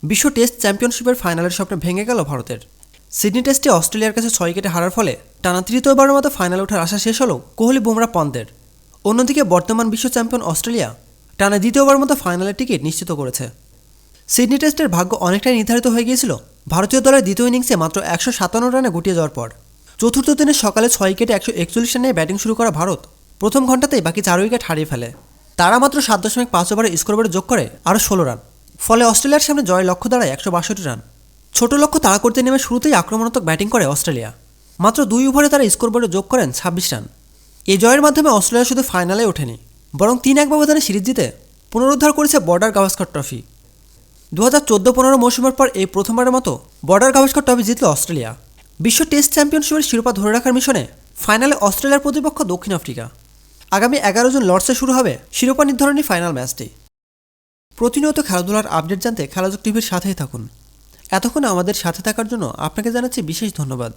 বিশ্ব টেস্ট চ্যাম্পিয়নশিপের ফাইনালের স্বপ্ন ভেঙে গেল ভারতের। সিডনি টেস্টে অস্ট্রেলিয়ার কাছে 6 উইকেটে হারার ফলে টানা তৃতীয়বারের মতো ফাইনালে ওঠার আশা শেষ হলো কোহলি বুমরা পন্থের। অন্যদিকে বর্তমান বিশ্ব চ্যাম্পিয়ন অস্ট্রেলিয়া টানা দ্বিতীয়বার মতো ফাইনালের টিকিট নিশ্চিত করেছে। সিডনি টেস্টের ভাগ্য অনেকটাই নির্ধারিত হয়ে গিয়েছিল ভারতীয় দলের দ্বিতীয় ইনিংসে মাত্র 157 রানে গুটিয়ে যাওয়ার পর। চতুর্থ দিনে সকালে 6 উইকেটে 141 রানে ব্যাটিং শুরু করা ভারত প্রথম ঘণ্টাতেই বাকি 4 উইকেট হারিয়ে ফেলে। তারা মাত্র 7.5 ওভারে স্কোরবোর্ডে যোগ করে আরও 16 রান। ফলে অস্ট্রেলিয়ার সামনে জয়ের লক্ষ্য দাঁড়ায় 162 রান। ছোট লক্ষ্য তাড়া করতে নেমে শুরুতেই আক্রমণাত্মক ব্যাটিং করে অস্ট্রেলিয়া। মাত্র 2 ওভারে তারা স্কোরবোর্ডে যোগ করেন 26 রান। এই জয়ের মাধ্যমে অস্ট্রেলিয়া শুধু ফাইনালে ওঠেনি, বরং 3-1 ব্যবধানে সিরিজ জিতে পুনরুদ্ধার করেছে বর্ডার গাভাস্কর ট্রফি। 2014-15 মৌসুমের পর এই প্রথমবারের মতো বর্ডার গাভাস্কর ট্রফি জিতল অস্ট্রেলিয়া। বিশ্ব টেস্ট চ্যাম্পিয়নশিপের শিরোপা ধরে রাখার মিশনে ফাইনালে অস্ট্রেলিয়ার প্রতিপক্ষ দক্ষিণ আফ্রিকা। আগামী 11 জুন লর্ডসে শুরু হবে শিরোপা নির্ধারণী ফাইনাল ম্যাচটি। প্রতিনিয়ত খেলাধুলার আপডেট জানতে খেলাযোগ টিভির সাথেই থাকুন। এতক্ষণ আমাদের সাথে থাকার জন্য আপনাকে জানাচ্ছি বিশেষ ধন্যবাদ।